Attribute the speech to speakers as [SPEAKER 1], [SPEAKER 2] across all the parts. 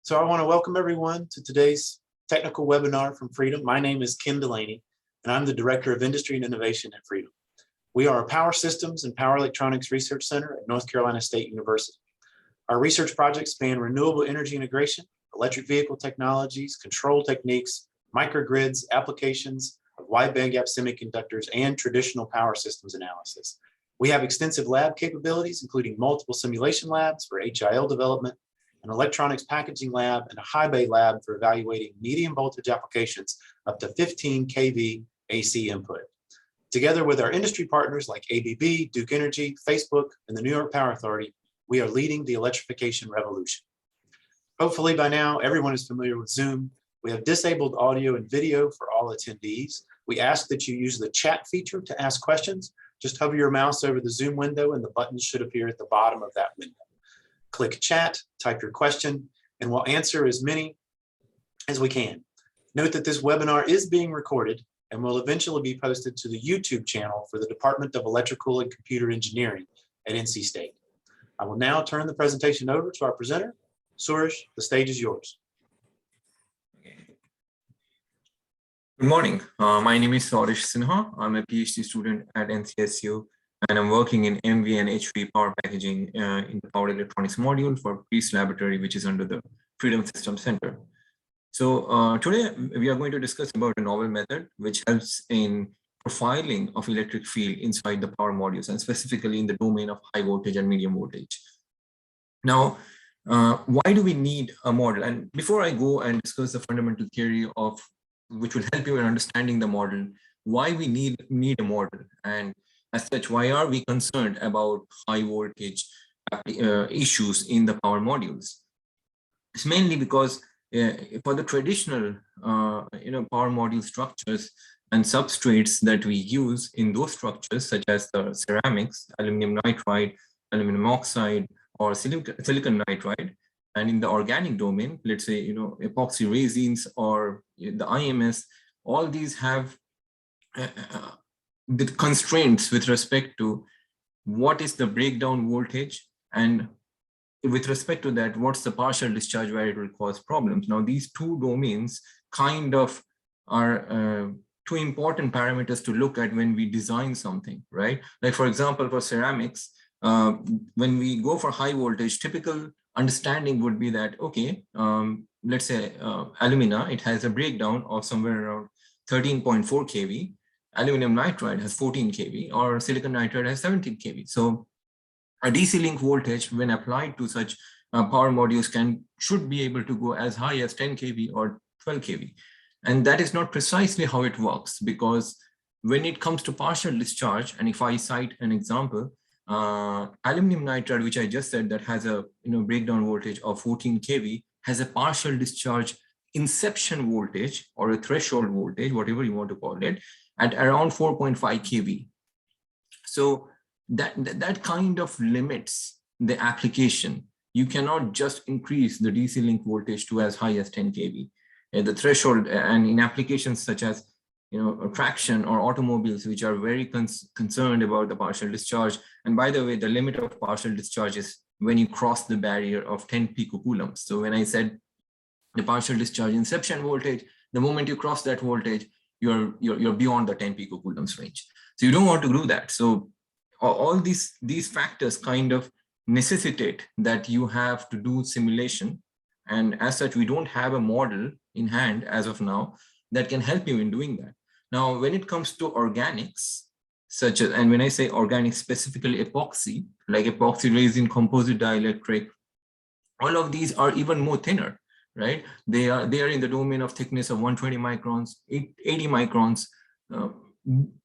[SPEAKER 1] So I want to welcome everyone to today's technical webinar from FREEDM. My name is Ken Delaney, and I'm the Director of Industry and Innovation at FREEDM. We are a power systems and power electronics research center at North Carolina State University. Our research projects span renewable energy integration, electric vehicle technologies, control techniques, microgrids, applications of wide bandgap semiconductors, and traditional power systems analysis. We have extensive lab capabilities, including multiple simulation labs for HIL development, an electronics packaging lab, and a high bay lab for evaluating medium voltage applications up to 15 kV AC input. Together with our industry partners like ABB, Duke Energy, Facebook, and the New York Power Authority, we are leading the electrification revolution. Hopefully by now, everyone is familiar with Zoom. We have disabled audio and video for all attendees. We ask that you use the chat feature to ask questions. Just hover your mouse over the Zoom window and the buttons should appear at the bottom of that window. Click chat, type your question, and we'll answer as many as we can. Note that this webinar is being recorded and will eventually be posted to the YouTube channel for the Department of Electrical and Computer Engineering at NC State. I will now turn the presentation over to our presenter. Sourish, the stage is yours.
[SPEAKER 2] Good morning. My name is Sourish Sinha. I'm a PhD student at NCSU, and I'm working in MV and HV power packaging in the power electronics module for Peace Laboratory, which is under the FREEDM System Center. So today we are going to discuss about a novel method which helps in profiling of electric field inside the power modules, and specifically in the domain of high voltage and medium voltage. Now, why do we need a model? And before I go and discuss the fundamental theory of which will help you in understanding the model, why we need a model, and as such, why are we concerned about high voltage issues in the power modules? It's mainly because for the traditional power module structures and substrates that we use in those structures, such as the ceramics, aluminum nitride, aluminum oxide, or silicon nitride, and in the organic domain, let's say epoxy resins or the IMS, all these have the constraints with respect to what is the breakdown voltage, and with respect to that, what's the partial discharge where it will cause problems. Now, these two domains kind of are two important parameters to look at when we design something, right? Like, for example, for ceramics, when we go for high voltage, typical understanding would be that, okay, let's say alumina, it has a breakdown of somewhere around 13.4 kV, aluminum nitride has 14 kV, or silicon nitride has 17 kV. So a DC link voltage, when applied to such power modules, should be able to go as high as 10 kV or 12 kV. And that is not precisely how it works, because when it comes to partial discharge, and if I cite an example, aluminum nitride, which I just said, that has a breakdown voltage of 14 kV, has a partial discharge inception voltage or a threshold voltage, whatever you want to call it, at around 4.5 kV. So that kind of limits the application. You cannot just increase the DC link voltage to as high as 10 kV. The threshold, and in applications such as traction or automobiles, which are very concerned about the partial discharge. And by the way, the limit of partial discharge is when you cross the barrier of 10 picocoulombs. So when I said the partial discharge inception voltage, the moment you cross that voltage, you're beyond the 10 picocoulombs range. So you don't want to do that. So all these factors kind of necessitate that you have to do simulation. And as such, we don't have a model in hand as of now that can help you in doing that. Now, when it comes to organics, such as, and when I say organics, specifically epoxy, like epoxy resin, composite dielectric, all of these are even more thinner, right? They are in the domain of thickness of 120 microns, 80 microns,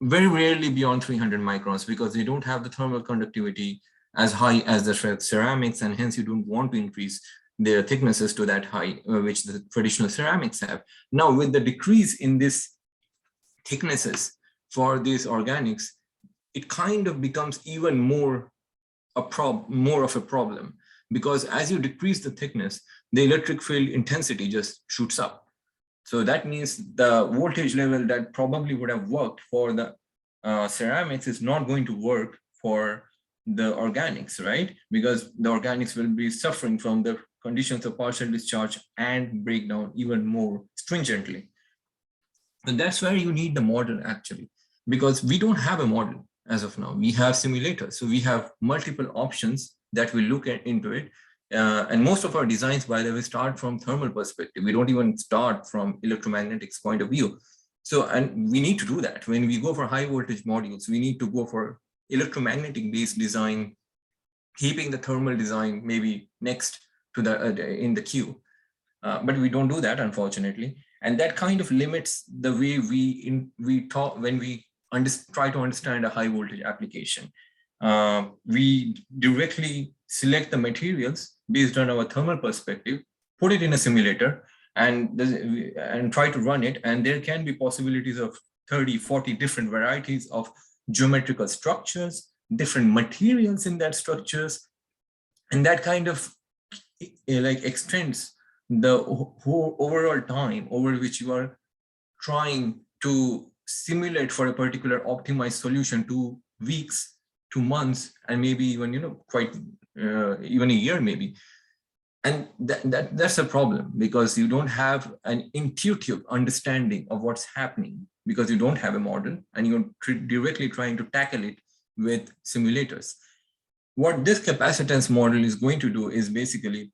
[SPEAKER 2] very rarely beyond 300 microns, because they don't have the thermal conductivity as high as the ceramics, and hence you don't want to increase their thicknesses to that high, which the traditional ceramics have. Now, with the decrease in this thicknesses for these organics, it kind of becomes even more of a problem, because as you decrease the thickness, the electric field intensity just shoots up. So that means the voltage level that probably would have worked for the ceramics is not going to work for the organics, right? Because the organics will be suffering from the conditions of partial discharge and breakdown even more stringently. And that's where you need the model actually, because we don't have a model as of now. We have simulators. So we have multiple options that we look at into it. And most of our designs, by the way, start from thermal perspective. We don't even start from electromagnetics point of view. So, and we need to do that. When we go for high voltage modules, we need to go for electromagnetic based design, keeping the thermal design maybe next to the in the queue. But we don't do that, unfortunately. And that kind of limits the way we talk when we try to understand a high voltage application. We directly select the materials based on our thermal perspective, put it in a simulator, and try to run it. And there can be possibilities of 30, 40 different varieties of geometrical structures, different materials in that structures. And that kind of like extends the whole overall time over which you are trying to simulate for a particular optimized solution to weeks, to months, and maybe even, quite even a year maybe. And that's a problem, because you don't have an intuitive understanding of what's happening, because you don't have a model and you're directly trying to tackle it with simulators. What this capacitance model is going to do is basically,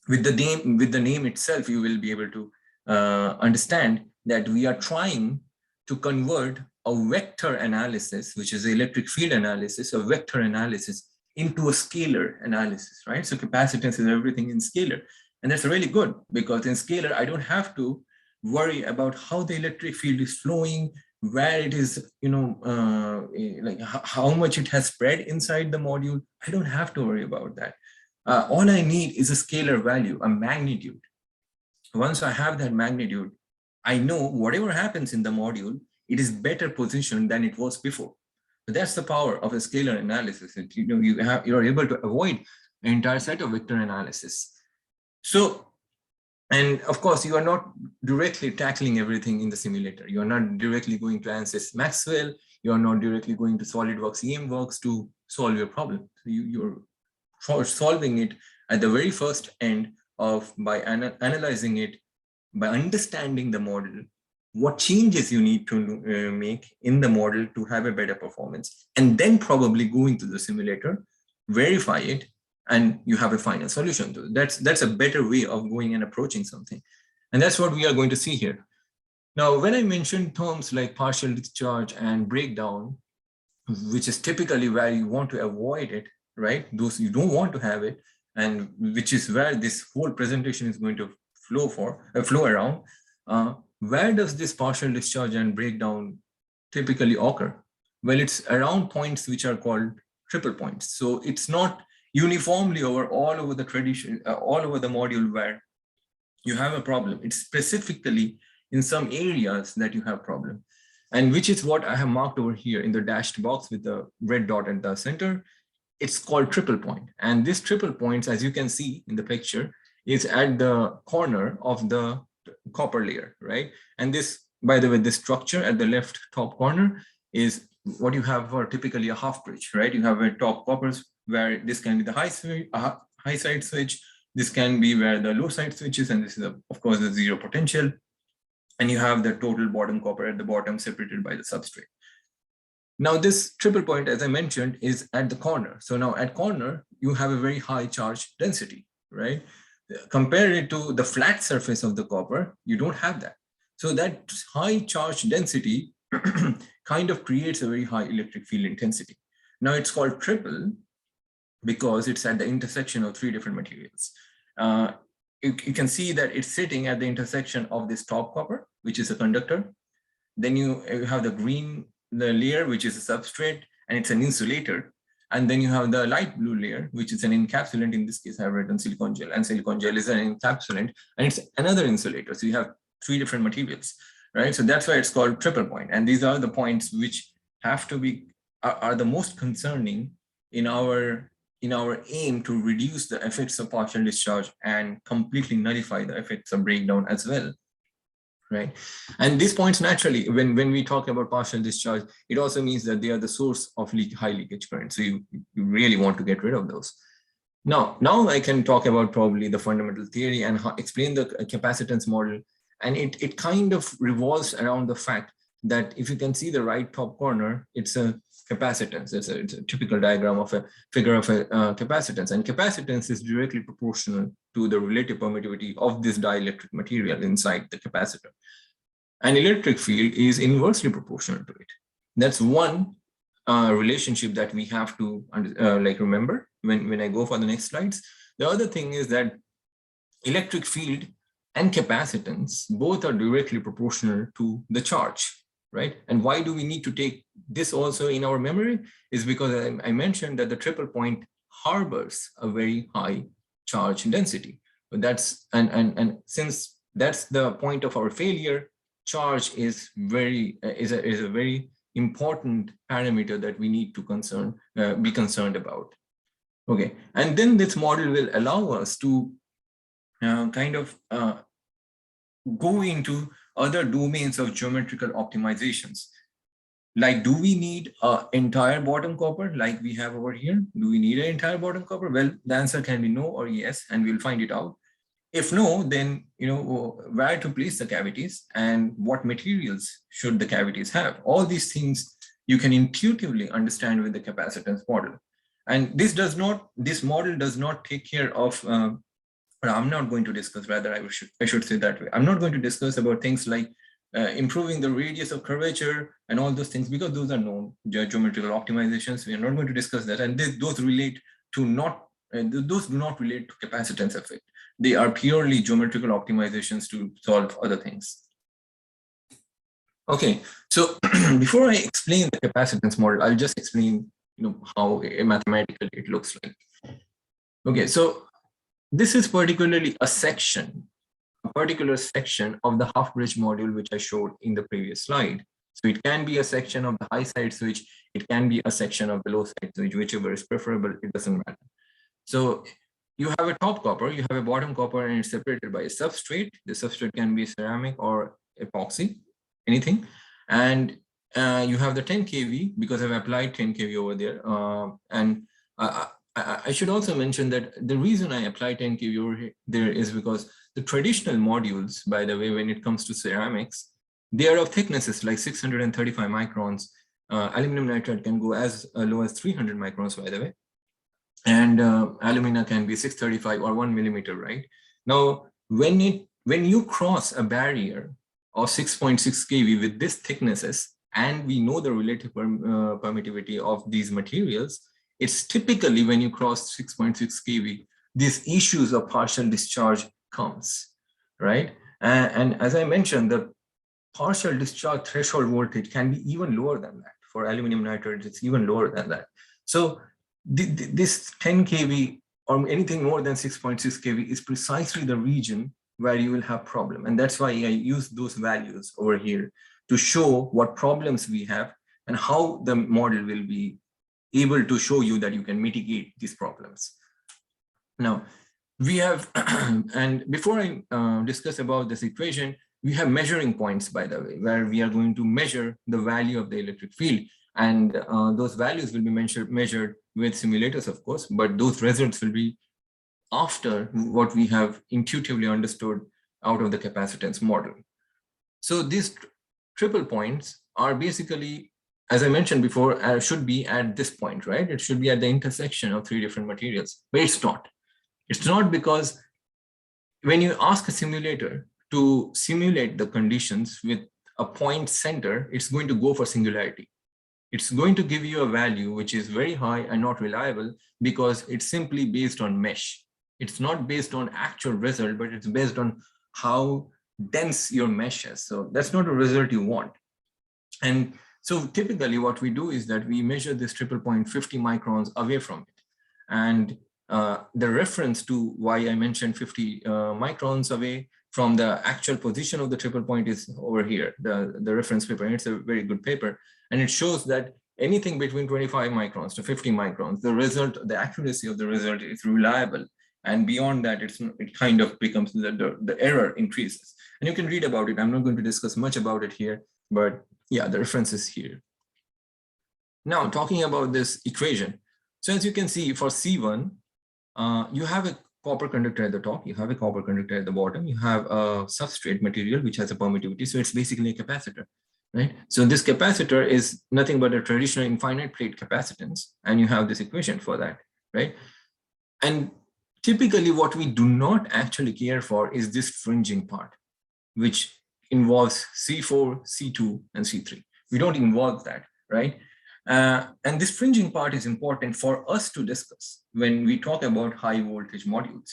[SPEAKER 2] with the name itself, you will be able to understand that we are trying to convert a vector analysis, which is the electric field analysis, a vector analysis, into a scalar analysis, right? So capacitance is everything in scalar. And that's really good, because in scalar, I don't have to worry about how the electric field is flowing, where it is, like how much it has spread inside the module. I don't have to worry about that. All I need is a scalar value, a magnitude. Once I have that magnitude, I know whatever happens in the module, it is better positioned than it was before. But that's the power of a scalar analysis. You're able to avoid an entire set of vector analysis. So, and of course, you are not directly tackling everything in the simulator. You are not directly going to Ansys Maxwell. You are not directly going to SolidWorks, EMWorks to solve your problem. So you're solving it at the very first end of by analyzing it, by understanding the model, what changes you need to make in the model to have a better performance, and then probably go into the simulator, verify it, and you have a final solution to it. That's a better way of going and approaching something. And that's what we are going to see here. Now, when I mentioned terms like partial discharge and breakdown, which is typically where you want to avoid it, right? Those you don't want to have it, and which is where this whole presentation is going to flow around. Where does this partial discharge and breakdown typically occur? Well, it's around points which are called triple points. So it's not uniformly all over the module where you have a problem. It's specifically in some areas that you have problem, and which is what I have marked over here in the dashed box with the red dot at the center. It's called triple point. And this triple points, as you can see in the picture, is at the corner of the copper layer, right? And this, by the way, this structure at the left top corner is what you have for typically a half bridge, right? You have a top coppers where this can be the high side switch. This can be where the low side switch is, and this is, of course, the zero potential. And you have the total bottom copper at the bottom separated by the substrate. Now, this triple point, as I mentioned, is at the corner. So now at corner, you have a very high charge density, right? Compare it to the flat surface of the copper, you don't have that. So that high charge density kind of creates a very high electric field intensity. Now it's called triple because it's at the intersection of three different materials. You can see that it's sitting at the intersection of this top copper, which is a conductor. Then you have the green layer, which is a substrate, and it's an insulator. And then you have the light blue layer, which is an encapsulant. In this case, I've written silicon gel, and silicon gel is an encapsulant, and it's another insulator. So you have three different materials, right? So that's why it's called triple point. And these are the points which have to be, are the most concerning in our aim to reduce the effects of partial discharge and completely nullify the effects of breakdown as well. Right. And these points naturally, when we talk about partial discharge, it also means that they are the source of high leakage current. So you really want to get rid of those. Now I can talk about probably the fundamental theory and explain the capacitance model. And it kind of revolves around the fact that if you can see the right top corner, it's a capacitance. It's a typical diagram of a figure of a capacitance. And capacitance is directly proportional to the relative permittivity of this dielectric material inside the capacitor. An electric field is inversely proportional to it. That's one relationship that we have to remember when I go for the next slides. The other thing is that electric field and capacitance both are directly proportional to the charge, right? And why do we need to take this also in our memory is because I mentioned that the triple point harbors a very high charge density. But that's and since that's the point of our failure, charge is a very important parameter that we need to be concerned about. Okay, and then this model will allow us to go into other domains of geometrical optimizations. Like, do we need an entire bottom copper like we have over here? Do we need an entire bottom copper? Well, the answer can be no or yes, and we'll find it out. If no, then where to place the cavities and what materials should the cavities have. All these things you can intuitively understand with the capacitance model. And this model does not take care of, but I'm not going to discuss, rather I should say that way. I'm not going to discuss about things like improving the radius of curvature and all those things, because those are known geometrical optimizations. We are not going to discuss that. And those do not relate to capacitance effect. They are purely geometrical optimizations to solve other things. Okay, so before I explain the capacitance model, I'll just explain how mathematically it looks like. Okay, so this is particularly a particular section of the half bridge module which I showed in the previous slide. So it can be a section of the high side switch, it can be a section of the low side switch, whichever is preferable, it doesn't matter. So you have a top copper, you have a bottom copper, and it's separated by a substrate. The substrate can be ceramic or epoxy, anything. And you have the 10 kV, because I've applied 10 kV over there. I should also mention that the reason I apply 10 kV over there is because the traditional modules, by the way, when it comes to ceramics, they are of thicknesses like 635 microns. Aluminum nitride can go as low as 300 microns, by the way. And alumina can be 635 or 1 millimeter, right? Now, when you cross a barrier of 6.6 kV with these thicknesses, and we know the relative permittivity of these materials, it's typically when you cross 6.6 kV, these issues of partial discharge comes, right? And as I mentioned, the partial discharge threshold voltage can be even lower than that. For aluminum nitride, it's even lower than that. So this 10 kV or anything more than 6.6 kV is precisely the region where you will have problem. And that's why I use those values over here to show what problems we have and how the model will be able to show you that you can mitigate these problems. Now, we have, and before I discuss about this equation, we have measuring points, by the way, where we are going to measure the value of the electric field. And those values will be measured with simulators, of course, but those results will be after what we have intuitively understood out of the capacitance model. So these triple points are basically, as I mentioned before, should be at this point, right? It should be at the intersection of three different materials, but it's not. It's not, because when you ask a simulator to simulate the conditions with a point center, it's going to go for singularity. It's going to give you a value which is very high and not reliable, because it's simply based on mesh. It's not based on actual result, but it's based on how dense your mesh is. So that's not a result you want. And so typically what we do is that we measure this triple point 50 microns away from it. And the reference to why I mentioned 50 microns away from the actual position of the triple point is over here, the reference paper. And it's a very good paper. And it shows that anything between 25 microns to 50 microns, the accuracy of the result is reliable. And beyond that, it kind of becomes the error increases. And you can read about it. I'm not going to discuss much about it here, but yeah, the reference is here. Now, talking about this equation. So as you can see, for C1, you have a copper conductor at the top, you have a copper conductor at the bottom, you have a substrate material which has a permittivity. So it's basically a capacitor, right? So this capacitor is nothing but a traditional infinite plate capacitance, and you have this equation for that, right? And typically what we do not actually care for is this fringing part, which involves C4, C2, and C3. We don't involve that, right? And this fringing part is important for us to discuss when we talk about high voltage modules,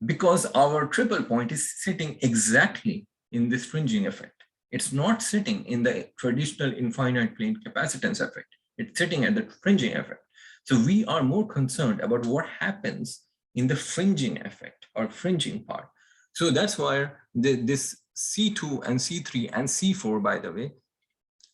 [SPEAKER 2] because our triple point is sitting exactly in this fringing effect. It's not sitting in the traditional infinite plane capacitance effect. It's sitting at the fringing effect. So we are more concerned about what happens in the fringing effect or fringing part. So that's why this C2 and C3 and C4, by the way,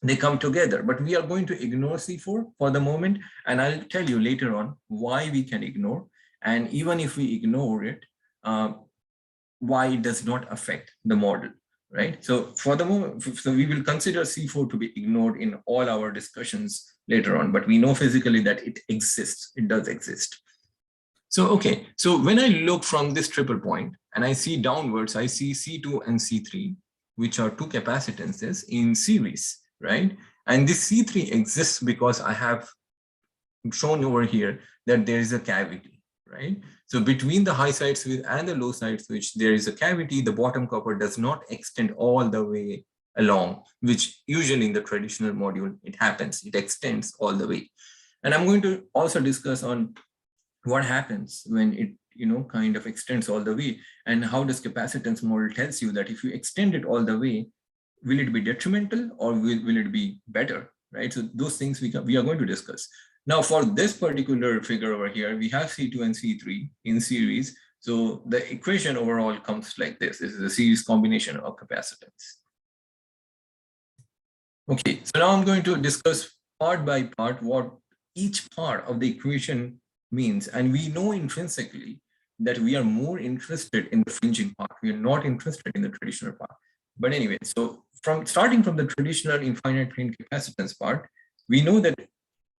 [SPEAKER 2] they come together, but we are going to ignore C4 for the moment. And I'll tell you later on why we can ignore. And even if we ignore it, why it does not affect the model, right? So for the moment, so we will consider C4 to be ignored in all our discussions later on, but we know physically that it exists, it does exist. So, okay, so when I look from this triple point and I see downwards, I see C2 and C3, which are two capacitances in series, right? And this C3 exists because I have shown over here that there is a cavity, right? So between the high side switch and the low side switch, there is a cavity. The bottom copper does not extend all the way along, which usually in the traditional module, it happens, it extends all the way. And I'm going to also discuss on what happens when it, kind of extends all the way, and how does capacitance model tells you that if you extend it all the way, will it be detrimental or will it be better, right? So those things we are going to discuss. Now for this particular figure over here, we have C2 and C3 in series. So the equation overall comes like this. This is a series combination of capacitance. Okay, so now I'm going to discuss part by part what each part of the equation means. And we know intrinsically that we are more interested in the fringing part. We are not interested in the traditional part. But anyway, so starting from the traditional infinite plane capacitance part, we know that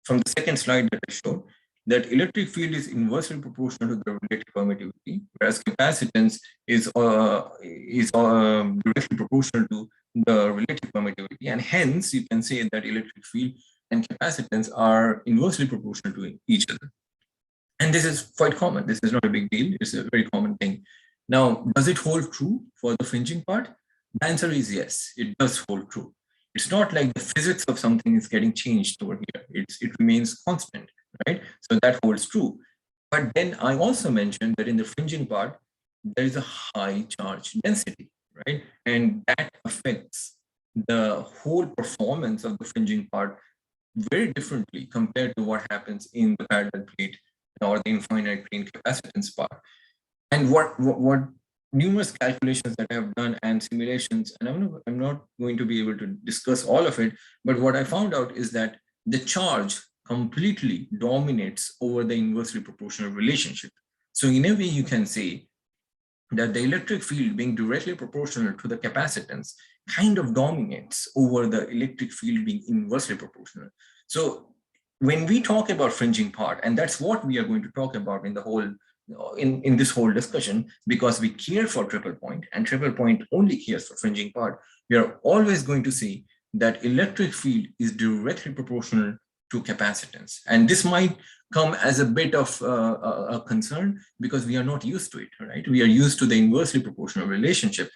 [SPEAKER 2] from the second slide that I showed, that electric field is inversely proportional to the relative permittivity, whereas capacitance is directly proportional to the relative permittivity. And hence, you can say that electric field and capacitance are inversely proportional to each other. And this is quite common. This is not a big deal. It's a very common thing. Now, does it hold true for the fringing part? The answer is yes, it does hold true. It's not like the physics of something is getting changed over here. It remains constant, right? So that holds true. But then I also mentioned that in the fringing part, there is a high charge density, right? And that affects the whole performance of the fringing part very differently compared to what happens in the parallel plate or the infinite plane capacitance part. And what numerous calculations that I have done and simulations, and I'm not going to be able to discuss all of it, but what I found out is that the charge completely dominates over the inversely proportional relationship. So in a way, you can say that the electric field being directly proportional to the capacitance kind of dominates over the electric field being inversely proportional. So when we talk about fringing part, and that's what we are going to talk about in the whole in this whole discussion, because we care for triple point and triple point only cares for fringing part, we are always going to see that electric field is directly proportional to capacitance. And this might come as a bit of a concern because we are not used to it, right? We are used to the inversely proportional relationship,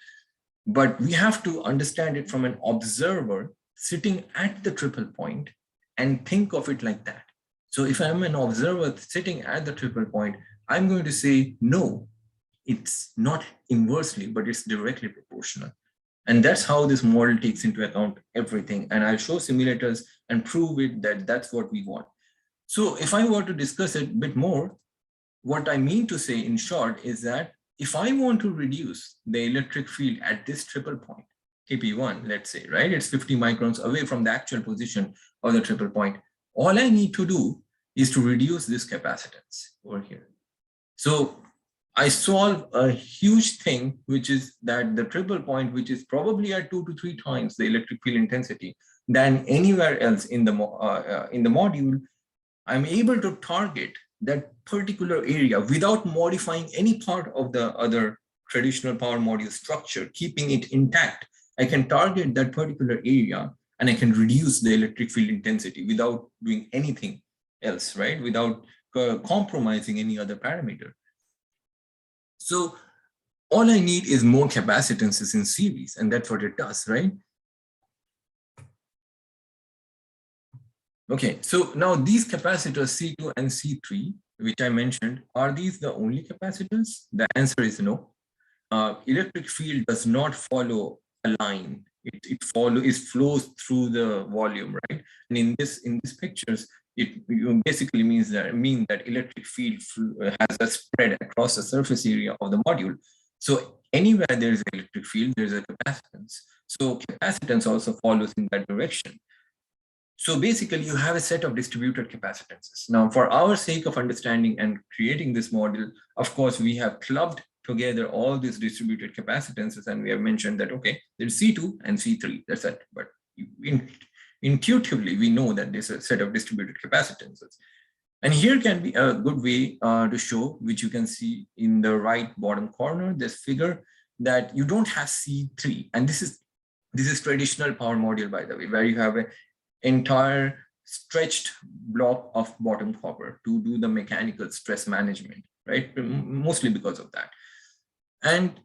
[SPEAKER 2] but we have to understand it from an observer sitting at the triple point and think of it like that. So if I'm an observer sitting at the triple point, I'm going to say, no, it's not inversely, but it's directly proportional. And that's how this model takes into account everything. And I'll show simulators and prove it that that's what we want. So if I were to discuss it a bit more, what I mean to say in short is that if I want to reduce the electric field at this triple point, KP1, let's say, right? It's 50 microns away from the actual position of the triple point. All I need to do is to reduce this capacitance over here. So I solve a huge thing, which is that the triple point, which is probably at 2 to 3 times the electric field intensity than anywhere else in the module, I'm able to target that particular area without modifying any part of the other traditional power module structure, keeping it intact, I can target that particular area and I can reduce the electric field intensity without doing anything else, right? Without compromising any other parameter. So all I need is more capacitances in series, and that's what it does, right? Okay, so now these capacitors C2 and C3, which I mentioned, are these the only capacitors? The answer is no. Electric field does not follow a line. It flows through the volume, right? And in this pictures, it basically means that electric field has a spread across the surface area of the module. So anywhere there is electric field, there is a capacitance. So capacitance also follows in that direction. So basically, you have a set of distributed capacitances. Now, for our sake of understanding and creating this model, of course, we have clubbed together all these distributed capacitances, and we have mentioned that, okay, there's C2 and C3, that's it. But intuitively, we know that there's a set of distributed capacitances. And here can be a good way to show, which you can see in the right bottom corner, this figure, that you don't have C3. And this is traditional power module, by the way, where you have an entire stretched block of bottom copper to do the mechanical stress management, right? Mostly because of that. And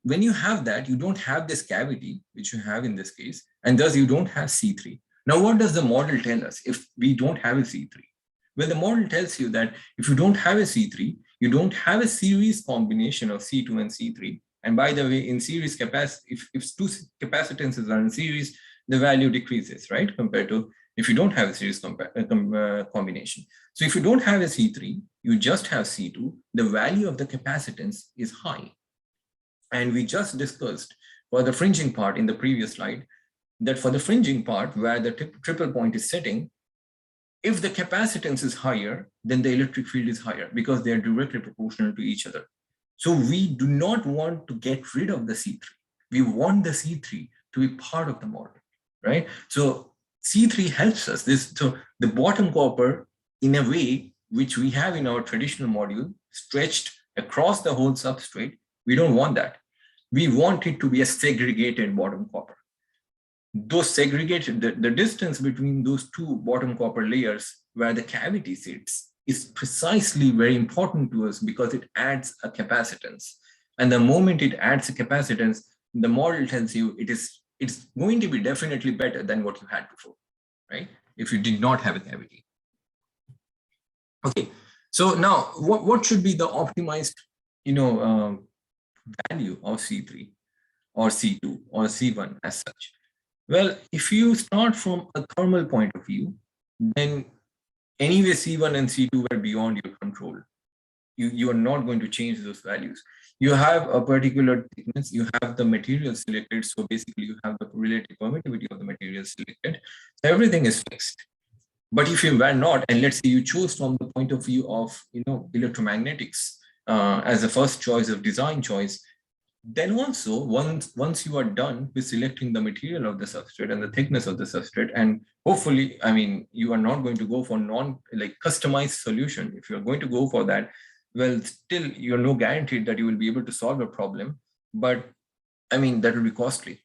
[SPEAKER 2] when you have that, you don't have this cavity, which you have in this case, and thus you don't have C3. Now, what does the model tell us if we don't have a C3? Well, the model tells you that if you don't have a C3, you don't have a series combination of C2 and C3. And by the way, in series if two capacitances are in series, the value decreases, right? Compared to if you don't have a series combination. So if you don't have a C3, you just have C2, the value of the capacitance is high. And we just discussed for the fringing part in the previous slide, that for the fringing part where the triple point is setting, if the capacitance is higher, then the electric field is higher because they are directly proportional to each other. So we do not want to get rid of the C3. We want the C3 to be part of the model, right? So C3 helps us. So the bottom copper, in a way, which we have in our traditional module, stretched across the whole substrate, we don't want that. We want it to be a segregated bottom copper. Those segregated, the distance between those two bottom copper layers where the cavity sits is precisely very important to us because it adds a capacitance. And the moment it adds a capacitance, the model tells you it's going to be definitely better than what you had before, right? If you did not have a cavity. Okay, so now what should be the optimized, value of C3 or C2 or C1 as such? Well, if you start from a thermal point of view, then anyway C1 and C2 were beyond your control. You are not going to change those values. You have a particular thickness, you have the material selected, so basically you have the relative permittivity of the material selected. So everything is fixed. But if you were not, and let's say you chose from the point of view of electromagnetics as the first choice of design choice, then also once you are done with selecting the material of the substrate and the thickness of the substrate, and hopefully, you are not going to go for customized solution. If you're going to go for that, well, still you're no guaranteed that you will be able to solve a problem, but that will be costly.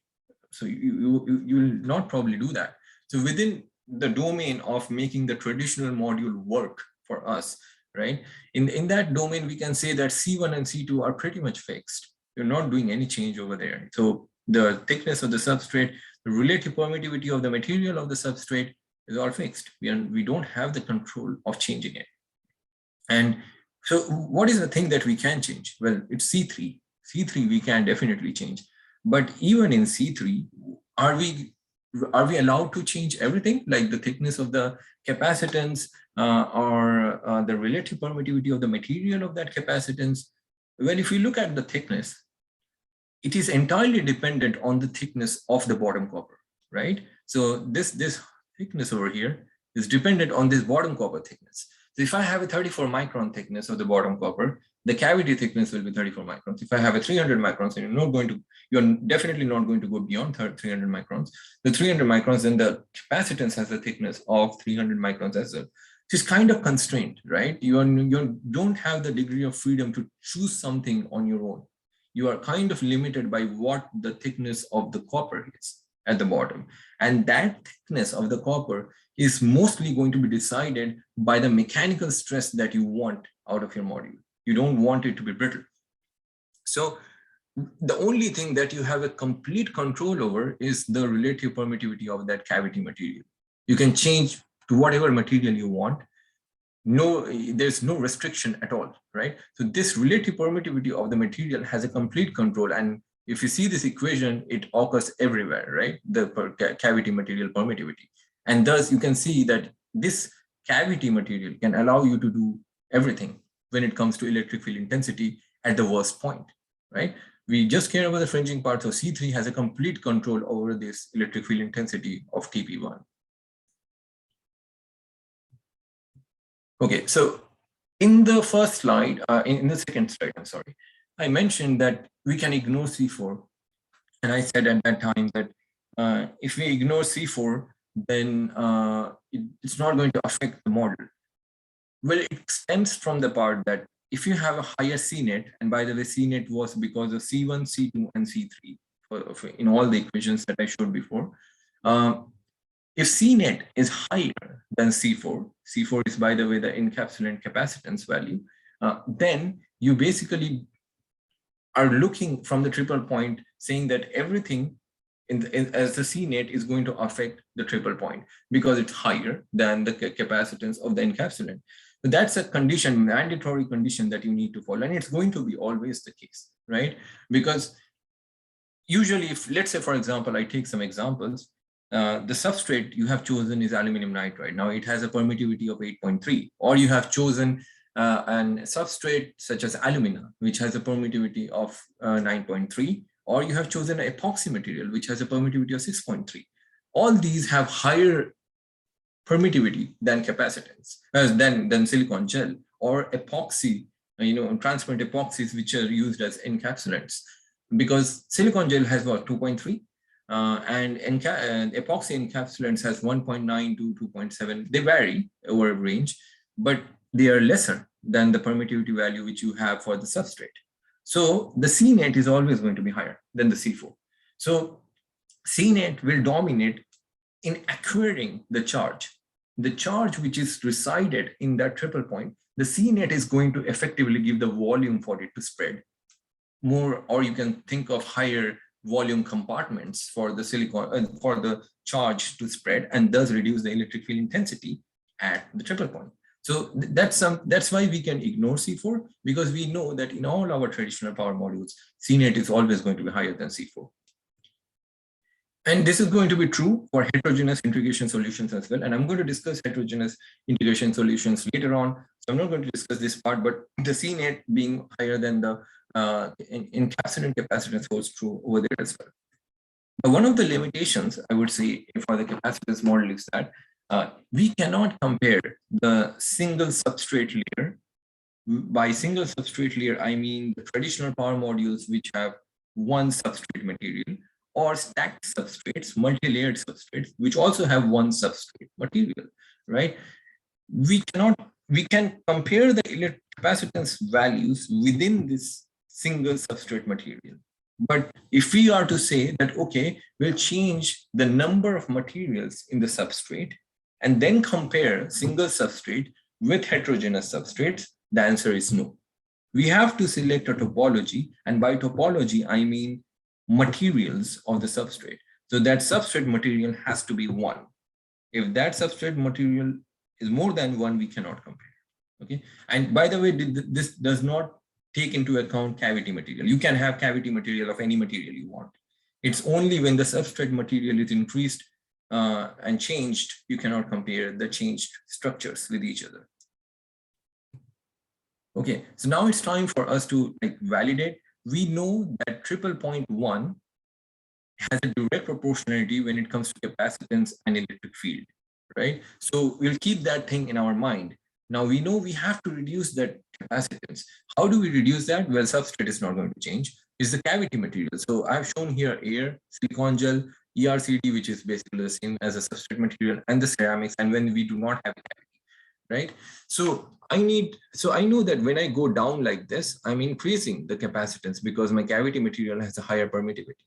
[SPEAKER 2] So you will not probably do that. So within the domain of making the traditional module work for us, right? In that domain, we can say that C1 and C2 are pretty much fixed. You're not doing any change over there. So the thickness of the substrate, the relative permittivity of the material of the substrate is all fixed. We don't have the control of changing it. And so what is the thing that we can change? Well, it's C3. C3 we can definitely change. But even in C3, are we allowed to change everything, like the thickness of the capacitance or the relative permittivity of the material of that capacitance? Well, if you look at the thickness, it is entirely dependent on the thickness of the bottom copper, right? So this thickness over here is dependent on this bottom copper thickness. So if I have a 34 micron thickness of the bottom copper, the cavity thickness will be 34 microns. If I have a 300 microns, you're definitely not going to go beyond 300 microns. The 300 microns, then the capacitance has a thickness of 300 microns as well. It's kind of constrained, right? You don't have the degree of freedom to choose something on your own. You are kind of limited by what the thickness of the copper is at the bottom. And that thickness of the copper is mostly going to be decided by the mechanical stress that you want out of your module. You don't want it to be brittle. So the only thing that you have a complete control over is the relative permittivity of that cavity material. You can change to whatever material you want. There's no restriction at all, right? So this relative permittivity of the material has a complete control. And if you see this equation, it occurs everywhere, right? The cavity material permittivity. And thus you can see that this cavity material can allow you to do everything when it comes to electric field intensity at the worst point, right? We just care about the fringing part. So C3 has a complete control over this electric field intensity of TP1. Okay, so in the first slide, in the second slide, I'm sorry, I mentioned that we can ignore C4. And I said at that time that if we ignore C4, then it's not going to affect the model. Well, it stems from the part that if you have a higher CNet, and by the way, CNet was because of C1, C2, and C3 in all the equations that I showed before. If CNet is higher than C4, C4 is, by the way, the encapsulant capacitance value, then you basically are looking from the triple point saying that everything as the CNet is going to affect the triple point because it's higher than the capacitance of the encapsulant. So that's a condition, mandatory condition that you need to follow. And it's going to be always the case, right? Because usually if, let's say, for example, I take some examples, the substrate you have chosen is aluminum nitride. Now it has a permittivity of 8.3, or you have chosen an substrate such as alumina, which has a permittivity of 9.3, or you have chosen an epoxy material, which has a permittivity of 6.3. All these have higher permittivity than capacitance, than silicon gel, or epoxy, transparent epoxies, which are used as encapsulants. Because silicon gel has what, 2.3? And epoxy encapsulants has 1.9 to 2.7. They vary over a range, but they are lesser than the permittivity value which you have for the substrate. So the CNet is always going to be higher than the C4. So CNet will dominate in acquiring the charge. The charge which is resided in that triple point, the CNet is going to effectively give the volume for it to spread more, or you can think of higher volume compartments for the silicon, for the charge to spread, and thus reduce the electric field intensity at the triple point. So that's why we can ignore C4, because we know that in all our traditional power modules, CNet is always going to be higher than C4. And this is going to be true for heterogeneous integration solutions as well. And I'm going to discuss heterogeneous integration solutions later on. So I'm not going to discuss this part, but the CNet being higher than the encapsulant capacitance holds true over there as well. But one of the limitations, I would say, for the capacitance model is that we cannot compare the single substrate layer. By single substrate layer, I mean the traditional power modules which have one substrate material, or stacked substrates, multi-layered substrates, which also have one substrate material, right? We can compare the capacitance values within this single substrate material. But if we are to say that, okay, we'll change the number of materials in the substrate and then compare single substrate with heterogeneous substrates, the answer is no. We have to select a topology, and by topology, I mean materials of the substrate. So that substrate material has to be one. If that substrate material is more than one, we cannot compare. Okay. And by the way, this does not take into account cavity material. You can have cavity material of any material you want. It's only when the substrate material is increased and changed, you cannot compare the changed structures with each other. Okay, so now it's time for us to validate. We know that triple point one has a direct proportionality when it comes to capacitance and electric field, right? So we'll keep that thing in our mind. Now we know we have to reduce that capacitance. How do we reduce that? Well, substrate is not going to change. It's the cavity material. So I've shown here air, silicon gel, ERCD, which is basically the same as a substrate material, and the ceramics. And when we do not have cavity, right? So I know that when I go down like this, I'm increasing the capacitance because my cavity material has a higher permittivity,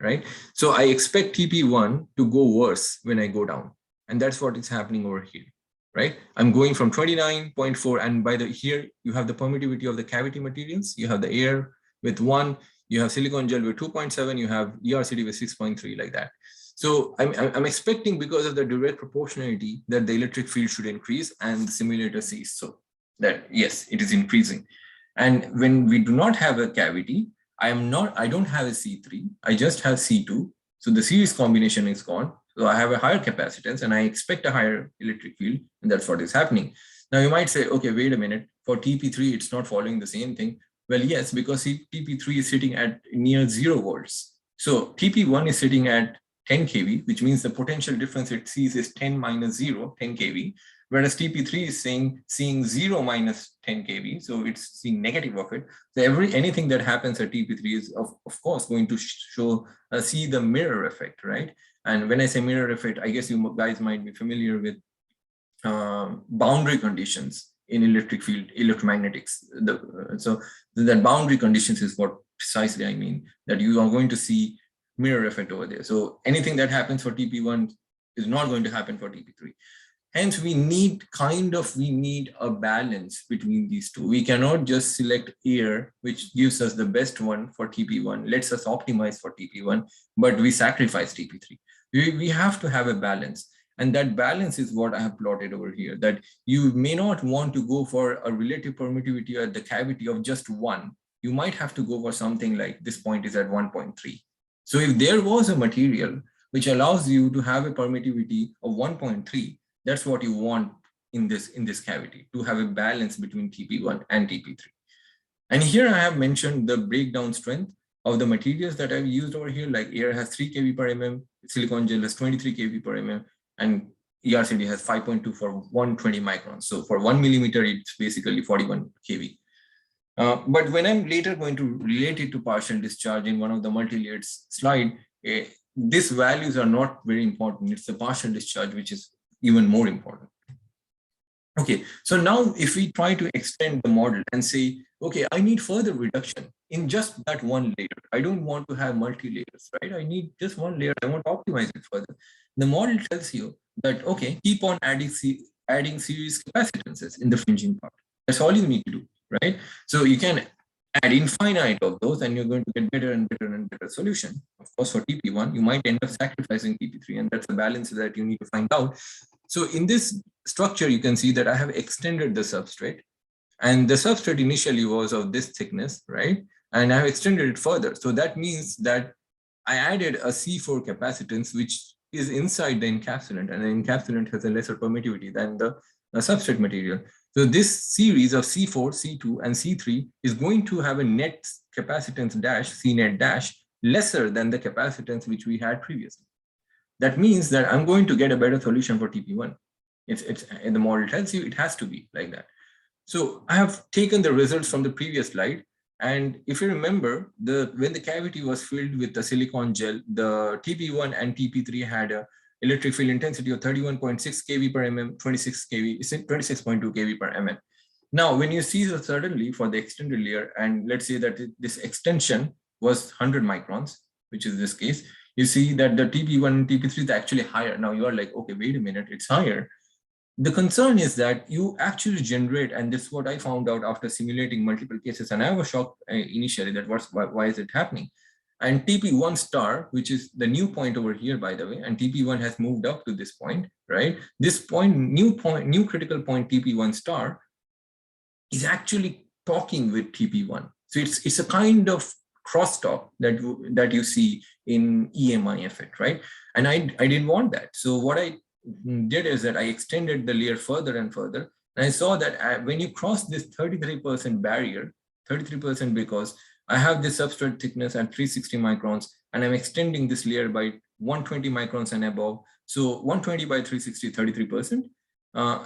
[SPEAKER 2] right? So I expect TP1 to go worse when I go down. And that's what is happening over here, right? I'm going from 29.4, and by the here, you have the permittivity of the cavity materials. You have the air with 1, you have silicon gel with 2.7, you have ERCD with 6.3, like that. So I'm expecting, because of the direct proportionality, that the electric field should increase, and the simulator sees so that yes, it is increasing. And when we do not have a cavity, I don't have a C3, I just have C2. So the series combination is gone. So I have a higher capacitance and I expect a higher electric field, and that's what is happening. Now you might say, okay, wait a minute, for TP3, it's not following the same thing. Well, yes, because TP3 is sitting at near 0 volts. So TP1 is sitting at 10 kV, which means the potential difference it sees is 10 minus 0, 10 kV, whereas TP3 is seeing 0 minus 10 kV, so it's seeing negative of it. So anything that happens at TP3 is of course going to see the mirror effect, right? And when I say mirror effect, I guess you guys might be familiar with boundary conditions in electric field, electromagnetics. So that boundary conditions is what precisely I mean, that you are going to see mirror effect over there. So anything that happens for TP1 is not going to happen for TP3. Hence, we need a balance between these two. We cannot just select air, which gives us the best one for TP1, lets us optimize for TP1, but we sacrifice TP3. We have to have a balance. And that balance is what I have plotted over here, that you may not want to go for a relative permittivity at the cavity of just 1. You might have to go for something like this point is at 1.3. So if there was a material which allows you to have a permittivity of 1.3, that's what you want in this cavity, to have a balance between TP1 and TP3. And here I have mentioned the breakdown strength of the materials that I've used over here, like air has 3 kV per mm, silicon gel has 23 kV per mm, and ERCD has 5.2 for 120 microns. So for 1 millimeter, it's basically 41 kV. But when I'm later going to relate it to partial discharge in one of the multi-layered slide, these values are not very important. It's the partial discharge which is even more important. Okay, so now if we try to extend the model and say, okay, I need further reduction in just that one layer. I don't want to have multi-layers, right? I need just one layer. I want to optimize it further. The model tells you that, okay, keep on adding series capacitances in the fringing part. That's all you need to do, right? So you can add infinite of those and you're going to get better and better and better solution. Of course, for TP1, you might end up sacrificing TP3, and that's a balance that you need to find out. So in this structure, you can see that I have extended the substrate, and the substrate initially was of this thickness, right? And I have extended it further. So that means that I added a C4 capacitance, which is inside the encapsulant, and the encapsulant has a lesser permittivity than the substrate material. So this series of C4, C2, and C3 is going to have a net capacitance dash, C net dash, lesser than the capacitance which we had previously. That means that I'm going to get a better solution for TP1. And the model tells you it has to be like that. So I have taken the results from the previous slide. And if you remember, when the cavity was filled with the silicon gel, the TP1 and TP3 had a electric field intensity of 31.6 kV per mm, 26.2 kV per mm. Now, when you see that suddenly for the extended layer, and let's say that this extension was 100 microns, which is this case, you see that the TP1 and TP3 is actually higher. Now you are like, okay, wait a minute, it's higher. The concern is that you actually generate, and this is what I found out after simulating multiple cases, and I was shocked initially that why is it happening? And TP1 star, which is the new point over here, by the way, and TP1 has moved up to this point, right? This point, new critical point TP1 star is actually talking with TP1. So it's a kind of crosstalk that you see in EMI effect, right? And I didn't want that. So what I did is that I extended the layer further and further. And I saw that when you cross this 33% barrier, 33% because I have this substrate thickness at 360 microns, and I'm extending this layer by 120 microns and above. So 120 by 360, 33%.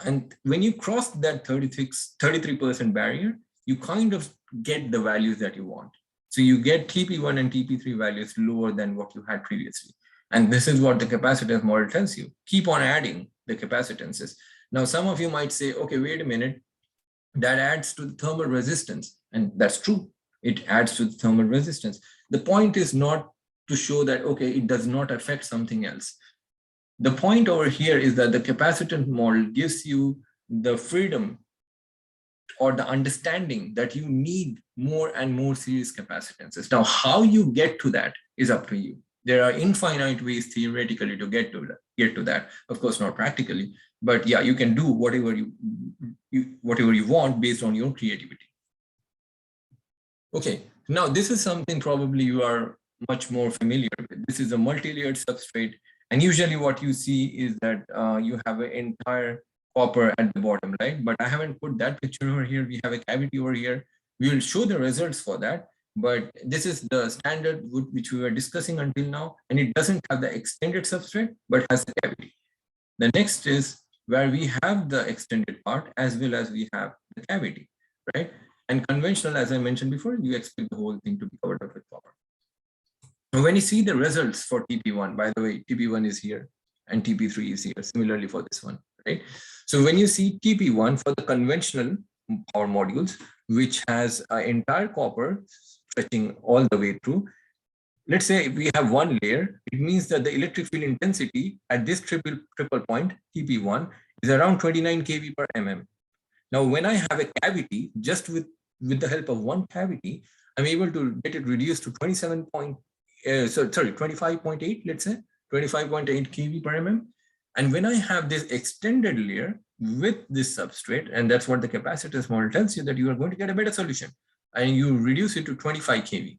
[SPEAKER 2] And when you cross that 33% barrier, you kind of get the values that you want. So you get TP1 and TP3 values lower than what you had previously. And this is what the capacitance model tells you. Keep on adding the capacitances. Now, some of you might say, okay, wait a minute, that adds to the thermal resistance. And that's true. It adds to the thermal resistance. The point is not to show that, okay, it does not affect something else. The point over here is that the capacitance model gives you the freedom or the understanding that you need more and more series capacitances. Now, how you get to that is up to you. There are infinite ways theoretically to get to that. Of course, not practically, but yeah, you can do whatever you want based on your creativity. Okay, now this is something probably you are much more familiar with. This is a multi-layered substrate, and usually what you see is that you have an entire copper at the bottom, right? But I haven't put that picture over here. We have a cavity over here. We will show the results for that, but this is the standard which we were discussing until now, and it doesn't have the extended substrate, but has a cavity. The next is where we have the extended part as well as we have the cavity, right? And conventional, as I mentioned before, you expect the whole thing to be covered up with copper. Now, when you see the results for TP1, by the way, TP1 is here and TP3 is here, similarly for this one, right? So when you see TP1 for the conventional power modules, which has an entire copper stretching all the way through, let's say if we have one layer, it means that the electric field intensity at this triple point, TP1, is around 29 kV per mm. Now, when I have a cavity, just with the help of one cavity, I'm able to get it reduced to 25.8, let's say, 25.8 kV per mm. And when I have this extended layer with this substrate, and that's what the capacitance model tells you, that you are going to get a better solution, and you reduce it to 25 kV.